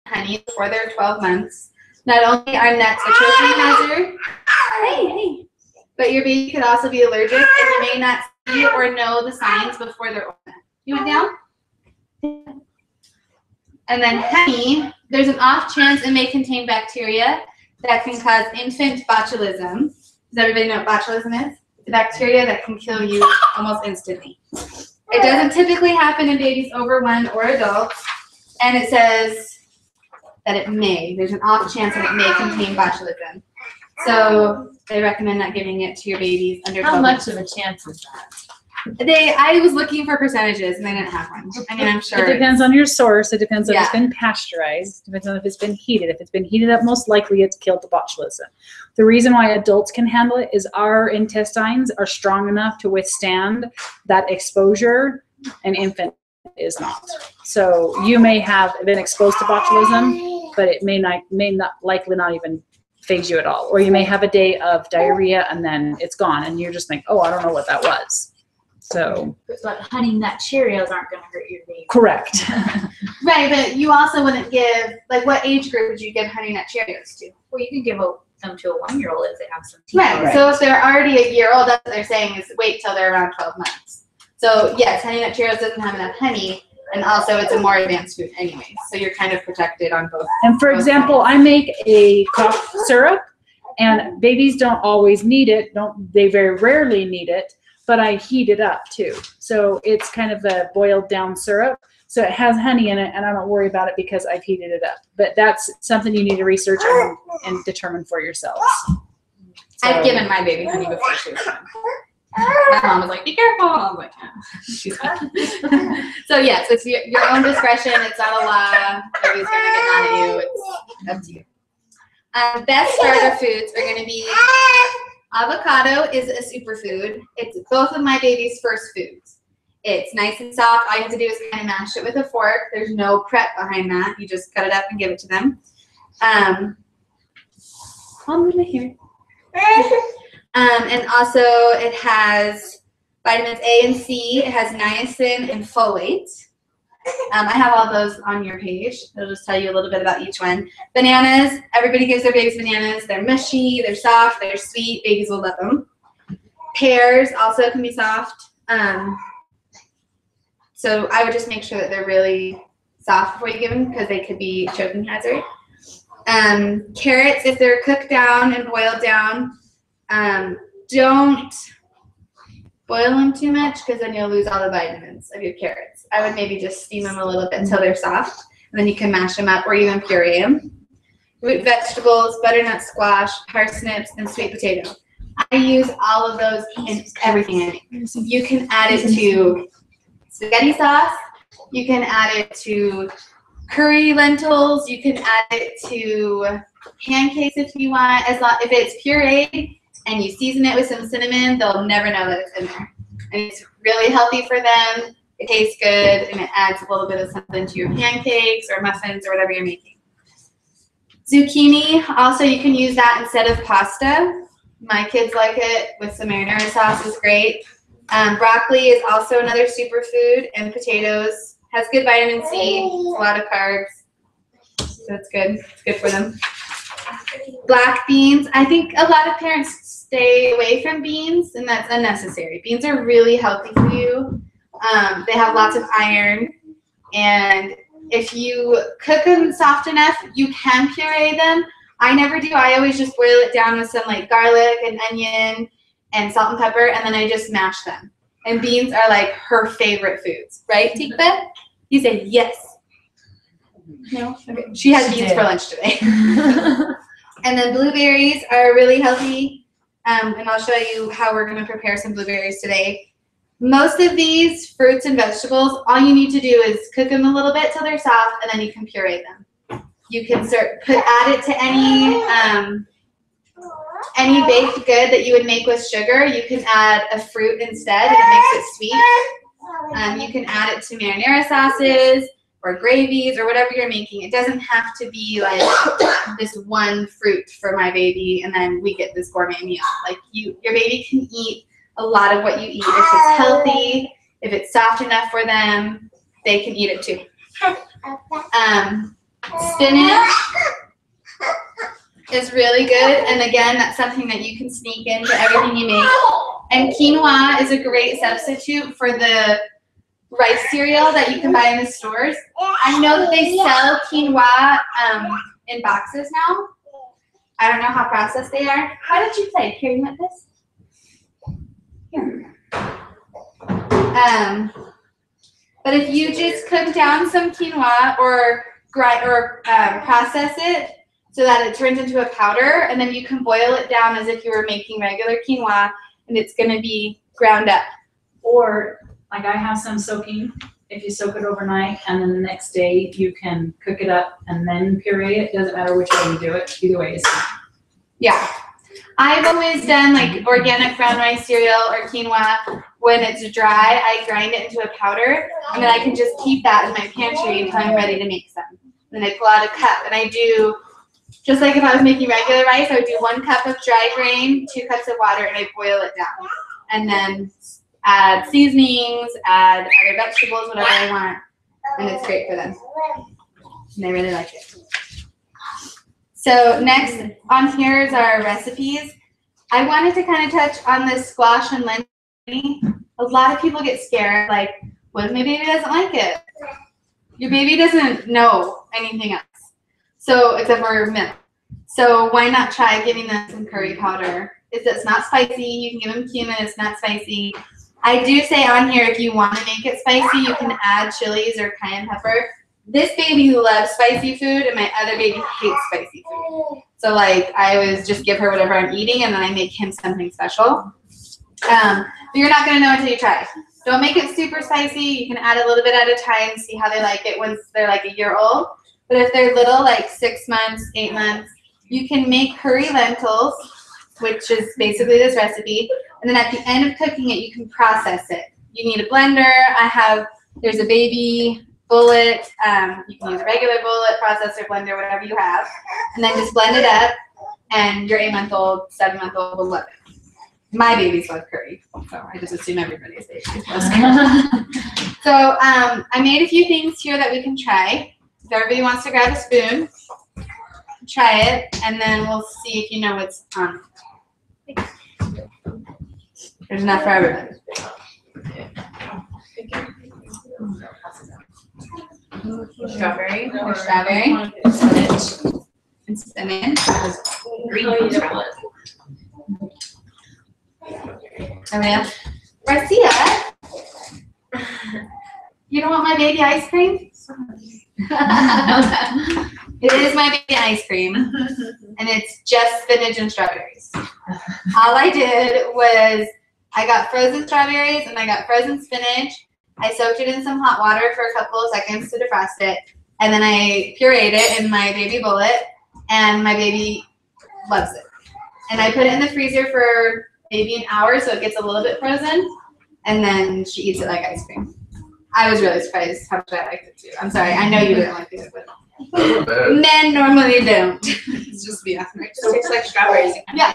honey before they're 12 months. Not only are nuts a choking hazard, but your baby could also be allergic, and you may not see or know the signs before they're old. You went down? And then honey, there's an off chance it may contain bacteria that can cause infant botulism. Does everybody know what botulism is? The bacteria that can kill you almost instantly. It doesn't typically happen in babies over 1 or adults, and it says that it may. There's an off chance that it may contain botulism. So they recommend not giving it to your babies under 12 months. How much of a chance is that? I was looking for percentages, and they didn't have one. I mean, I'm sure. It depends on your source. It depends on if it's been pasteurized. It depends on if it's been heated. If it's been heated up, most likely it's killed the botulism. The reason why adults can handle it is our intestines are strong enough to withstand that exposure. An infant is not. So you may have been exposed to botulism, but it may not likely not even phase you at all. Or you may have a day of diarrhea and then it's gone, and you're just like, oh, I don't know what that was. So, but Honey Nut Cheerios aren't going to hurt your baby. Correct. Right, but you also wouldn't give, like, what age group would you give Honey Nut Cheerios to? Well, you can give them to a 1-year-old if they have some teeth. Right. So if they're already a year old, that's what they're saying is wait till they're around 12 months. So yes, Honey Nut Cheerios doesn't have enough honey, and also it's a more advanced food anyway. So you're kind of protected on both. And for example, I make a cough syrup, and babies don't always need it. They very rarely need it. But I heat it up too. So it's kind of a boiled down syrup. So it has honey in it, and I don't worry about it because I've heated it up. But that's something you need to research and determine for yourselves. So, I've given my baby honey before she was born. My mom was like, be careful. I was like, she's fine. So yes, it's your own discretion. It's not a law. Nobody's going to get mad at you. It's up to you. Best starter foods are going to be avocado is a superfood. It's both of my baby's first foods. It's nice and soft. All you have to do is kind of mash it with a fork. There's no prep behind that. You just cut it up and give it to them. I'll move my hair. And also it has vitamins A and C. It has niacin and folate. I have all those on your page. It'll just tell you a little bit about each one. Bananas. Everybody gives their babies bananas. They're mushy. They're soft. They're sweet. Babies will love them. Pears also can be soft. So I would just make sure that they're really soft before you give them because they could be choking hazard. Carrots, if they're cooked down and boiled down, don't boil them too much because then you'll lose all the vitamins of your carrots. I would maybe just steam them a little bit until they're soft, and then you can mash them up or even puree them. Root vegetables, butternut squash, parsnips, and sweet potato. I use all of those in everything I make. You can add it to spaghetti sauce. You can add it to curry lentils. You can add it to pancakes if you want. If it's pureed and you season it with some cinnamon, they'll never know that it's in there. And it's really healthy for them. It tastes good, and it adds a little bit of something to your pancakes or muffins or whatever you're making. Zucchini, also you can use that instead of pasta. My kids like it with some marinara sauce is great. Broccoli is also another superfood, and potatoes has good vitamin C, a lot of carbs, so it's good. It's good for them. Black beans, I think a lot of parents stay away from beans, and that's unnecessary. Beans are really healthy for you. They have lots of iron, and if you cook them soft enough, you can puree them. I never do. I always just boil it down with some like garlic and onion and salt and pepper, and then I just mash them. And beans are like her favorite foods, right, Tikva? You said yes. No? Okay. She had beans for lunch today. And then blueberries are really healthy, and I'll show you how we're going to prepare some blueberries today. Most of these fruits and vegetables, all you need to do is cook them a little bit till they're soft, and then you can puree them. You can add it to any baked good that you would make with sugar. You can add a fruit instead, and it makes it sweet. You can add it to marinara sauces or gravies or whatever you're making. It doesn't have to be like this one fruit for my baby, and then we get this gourmet meal. Like your baby can eat a lot of what you eat. If it's healthy, if it's soft enough for them, they can eat it too. Spinach is really good, and again, that's something that you can sneak into everything you make. And quinoa is a great substitute for the rice cereal that you can buy in the stores. I know that they sell quinoa in boxes now. I don't know how processed they are. Why don't you play? Here, you want this? Here. But if you just cook down some quinoa or process it so that it turns into a powder, and then you can boil it down as if you were making regular quinoa, and it's going to be ground up. Or like I have some soaking. If you soak it overnight and then the next day you can cook it up and then puree it, doesn't matter which way you do it. Either way is fine. Yeah. I've always done like organic brown rice cereal or quinoa. When it's dry, I grind it into a powder, and then I can just keep that in my pantry until I'm ready to make some. Then I pull out a cup, and I do, just like if I was making regular rice, I would do 1 cup of dry grain, 2 cups of water, and I boil it down. And then add seasonings, add other vegetables, whatever I want, and it's great for them. And they really like it. So next on here is our recipes. I wanted to kind of touch on this squash and lentil. A lot of people get scared, like, what if my baby doesn't like it? Your baby doesn't know anything else, so except for milk. So why not try giving them some curry powder? If it's not spicy, you can give them cumin. It's not spicy. I do say on here, if you want to make it spicy, you can add chilies or cayenne pepper. This baby loves spicy food, and my other baby hates spicy food. So like, I always just give her whatever I'm eating, and then I make him something special. But you're not going to know until you try. Don't make it super spicy. You can add a little bit at a time, see how they like it once they're like a year old. But if they're little, like 6 months, 8 months, you can make curry lentils, which is basically this recipe. And then at the end of cooking it, you can process it. You need a blender. There's a baby bullet. You can use a regular bullet, processor, blender, whatever you have. And then just blend it up, and your 8-month-old, 7-month-old will love it. My babies love curry, so I just assume everybody's baby loves curry. So I made a few things here that we can try. If everybody wants to grab a spoon, try it, and then we'll see if you know what's on it. There's enough for everybody. Strawberry. And spinach. Green chocolate. Marcia, you don't want my baby ice cream? It is my baby ice cream, and it's just spinach and strawberries. All I did was I got frozen strawberries and I got frozen spinach. I soaked it in some hot water for a couple of seconds to defrost it, and then I pureed it in my baby bullet, and my baby loves it. And I put it in the freezer for maybe an hour so it gets a little bit frozen, and then she eats it like ice cream. I was really surprised how much I liked it too. I'm sorry, I know you didn't like it, but men normally don't. It's just be honest. So it's like strawberries. Yeah.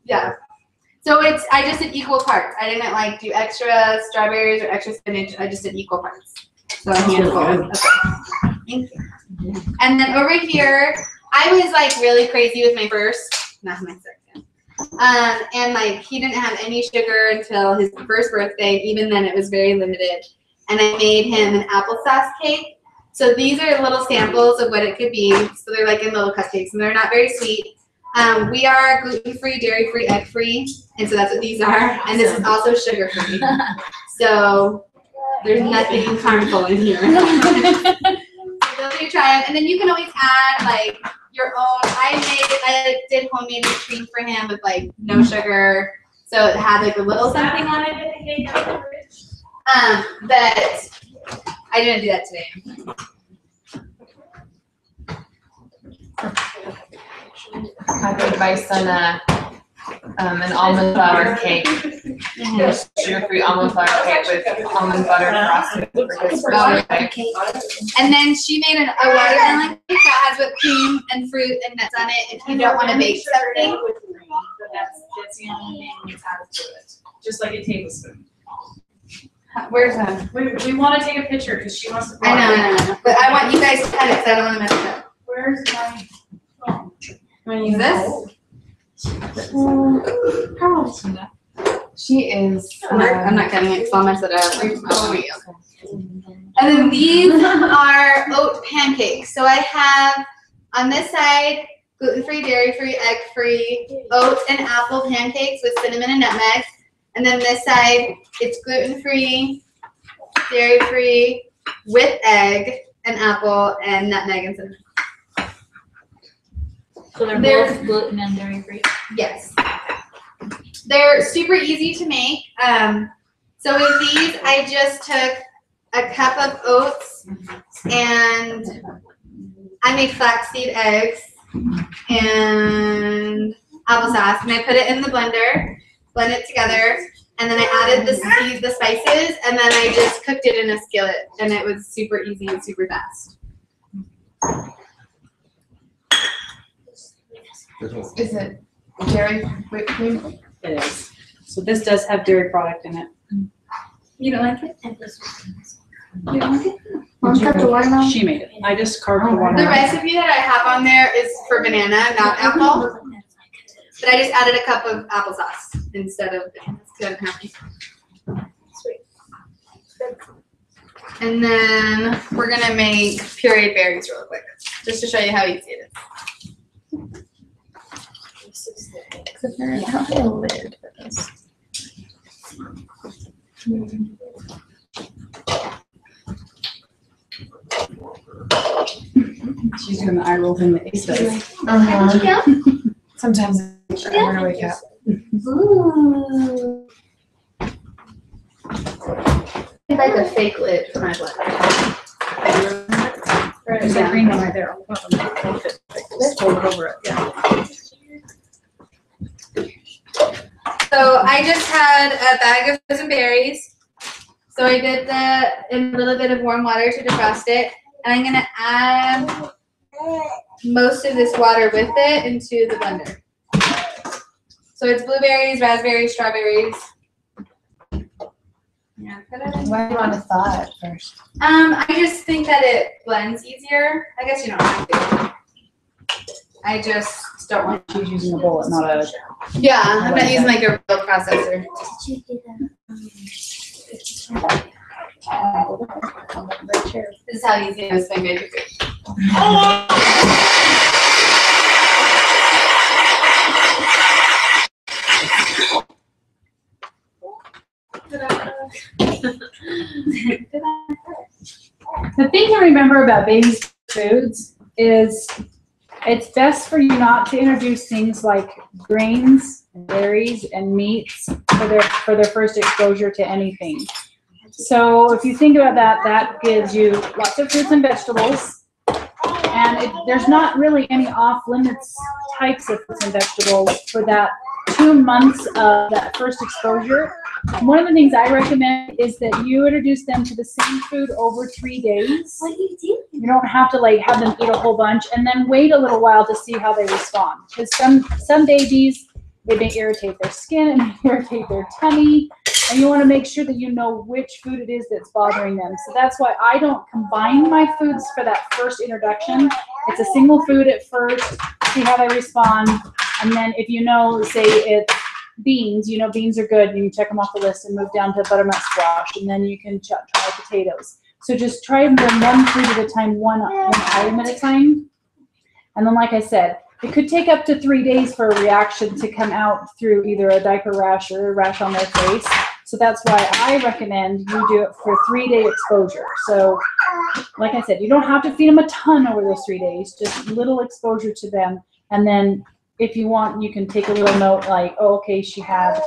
Yeah. So I just did equal parts. I didn't like do extra strawberries or extra spinach. I just did equal parts. So a handful. Okay. Thank you. And then over here, I was like really crazy with my first, not my second. And like he didn't have any sugar until his first birthday. Even then, it was very limited. And I made him an applesauce cake. So these are little samples of what it could be. So they're like in little cupcakes, and they're not very sweet. We are gluten-free, dairy-free, egg-free, and so that's what these are. And this is also sugar-free. So there's nothing harmful in here. So those you try them, and then you can always add like your own. I did homemade cream for him with like no sugar, so it had like a little something on it. But I didn't do that today. I made my son an almond flour cake. Sugar-free almond flour cake with almond butter frosting for his birthday. And then she made a watermelon cake that has whipped cream and fruit and nuts on it. If you don't want to bake something, That's the only thing that's added to it. Just like a tablespoon. where's that? We want to take a picture because she wants to. I know. But I want you guys to cut it because I don't want to mess it up. Where's my? Want to use this? How old is she now? She is. I'm not cutting it because I'll mess it up. And then these are oat pancakes. So I have on this side gluten-free, dairy-free, egg-free oat and apple pancakes with cinnamon and nutmeg. And then this side, it's gluten-free, dairy-free with egg and apple and nutmeg and cinnamon. So they're both gluten and dairy free. Yes. They're super easy to make. So with these, I just took a cup of oats and I make flaxseed eggs and applesauce, and I put it in the blender, blend it together, and then I added the spices, and then I just cooked it in a skillet, and it was super easy and super fast. Is it dairy whipped cream? It is. So this does have dairy product in it. You don't like it? You don't like it? She made it. I just carved the The watermelon. recipe that I have on there is for banana, not apple. But I just added a cup of applesauce instead of bananas because I didn't have any. Sweet. And then we're gonna make pureed berries real quick, just to show you how easy it is. She's doing the eye roll thing that Ace does. Sometimes I'm gonna wake up. Ooh. Like a fake lid for my blender. There's a green one right there on the bottom. Just hold it over it. Yeah. So I just had a bag of frozen berries. So I did that in a little bit of warm water to defrost it. And I'm gonna add most of this water with it into the blender. So it's blueberries, raspberries, strawberries. Yeah, put it in. Why do you want to thaw it first? I just think that it blends easier. I guess you don't have to. I just don't want. She's using a bullet, not a. Yeah, I'm not using like a real processor. This is how easy it is to make it. The thing to remember about baby foods is it's best for you not to introduce things like grains, berries, and meats for their first exposure to anything. So if you think about that, that gives you lots of fruits and vegetables, and there's not really any off-limits types of fruits and vegetables for that 2 months of that first exposure. One of the things I recommend is that you introduce them to the same food over 3 days. What do you do? You don't have to like have them eat a whole bunch and then wait a little while to see how they respond. Because some babies, it may irritate their skin, it may irritate their tummy, and you want to make sure that you know which food it is that's bothering them. So that's why I don't combine my foods for that first introduction. It's a single food at first, see how they respond, and then if you know, say it's beans, you know beans are good, you can check them off the list and move down to butternut squash, and then you can try potatoes. So just try them one food at a time, one item at a time. And then like I said, it could take up to 3 days for a reaction to come out through either a diaper rash or a rash on their face. So that's why I recommend you do it for 3-day exposure. So like I said, you don't have to feed them a ton over those 3 days, just little exposure to them. And then if you want, you can take a little note like, oh, okay, she had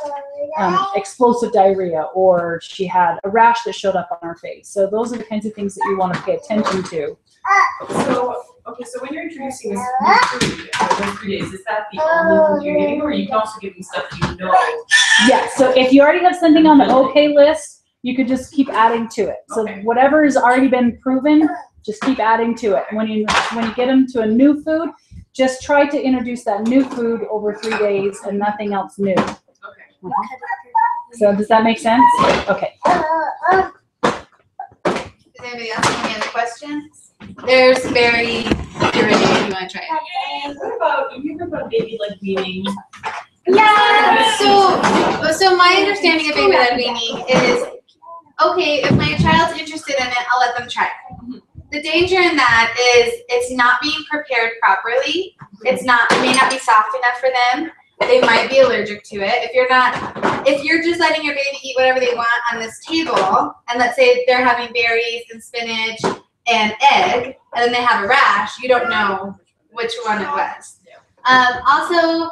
explosive diarrhea, or she had a rash that showed up on her face. So those are the kinds of things that you want to pay attention to. So, okay, so when you're introducing this new food for those 3 days, is that the only food you're giving, or you can also give them stuff you know? Yeah, so if you already have something on the okay list, you could just keep adding to it. So Okay. whatever has already been proven, just keep adding to it. When you get them to a new food, just try to introduce that new food over 3 days and nothing else new. Okay. So does that make sense? Okay. Does anybody else have any other questions? There's berry puree if you want to about baby-led weaning? Yeah. So my understanding of baby-led weaning is, okay, if my child's interested in it, I'll let them try it. The danger in that is it's not being prepared properly. It may not be soft enough for them. They might be allergic to it. If you're just letting your baby eat whatever they want on this table, and let's say they're having berries and spinach and egg, and then they have a rash, you don't know which one it was. Also,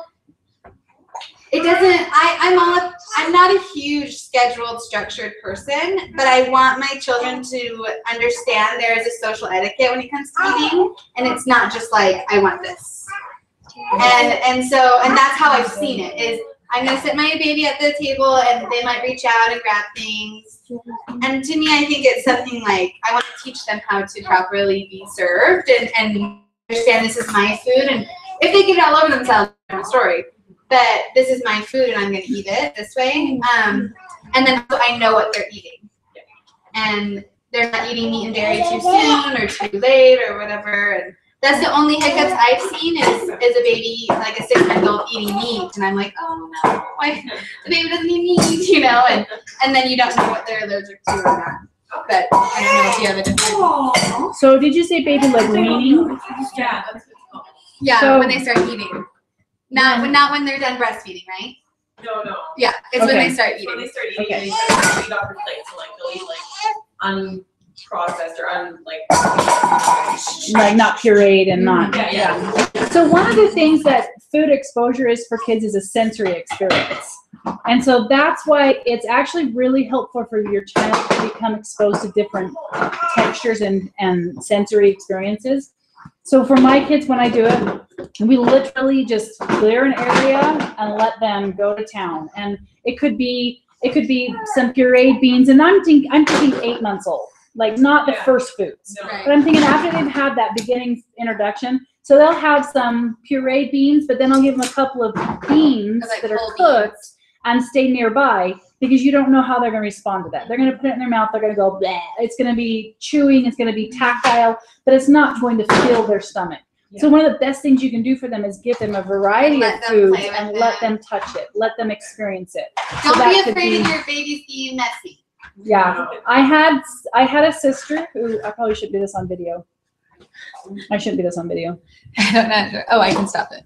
it doesn't, I'm not a huge scheduled, structured person, but I want my children to understand there is a social etiquette when it comes to eating, and it's not just like, I want this. And that's how I've seen it, is I'm gonna sit my baby at the table and they might reach out and grab things. And to me, I think it's something like, I want to teach them how to properly be served and understand this is my food. And if they get it all over themselves, different story. But this is my food and I'm gonna eat it this way. And then I know what they're eating. And they're not eating meat and dairy too soon or too late or whatever. And that's the only hiccups I've seen is a baby, like a 6-month-old eating meat. And I'm like, oh no, the baby doesn't eat meat, you know? And then you don't know what they're allergic to or not. But I don't know if you have a different. So did you say baby-led weaning? Yeah, that's what it's called. Yeah, So- when they start eating. Not when they're done breastfeeding, right? No. Yeah, it's when Okay. they start When eating. they start eating, Okay. they start to eat off your plate, so like they'll eat like unprocessed or Like not pureed and not. Yeah. So one of the things that food exposure is for kids is a sensory experience. And so that's why it's actually really helpful for your child to become exposed to different textures and sensory experiences. So for my kids, when I do it, we literally just clear an area and let them go to town. And it could be some pureed beans, and I'm thinking 8 months old, like not the Yeah. first foods. No. Right. But I'm thinking after they've had that beginning introduction, so they'll have some pureed beans, but then I'll give them a couple of beans Like that are whole cooked beans. and stay nearby, because you don't know how they're going to respond to that. They're going to put it in their mouth. They're going to go bleh. It's going to be chewing. It's going to be tactile, but it's not going to fill their stomach. So one of the best things you can do for them is give them a variety of Let them foods play with and it. let them touch it. Let them experience it. So Don't that be could afraid be- of your babies being messy. Yeah. I had a sister who, I probably should do this on video. I shouldn't do this on video. I don't know. Oh, I can stop it.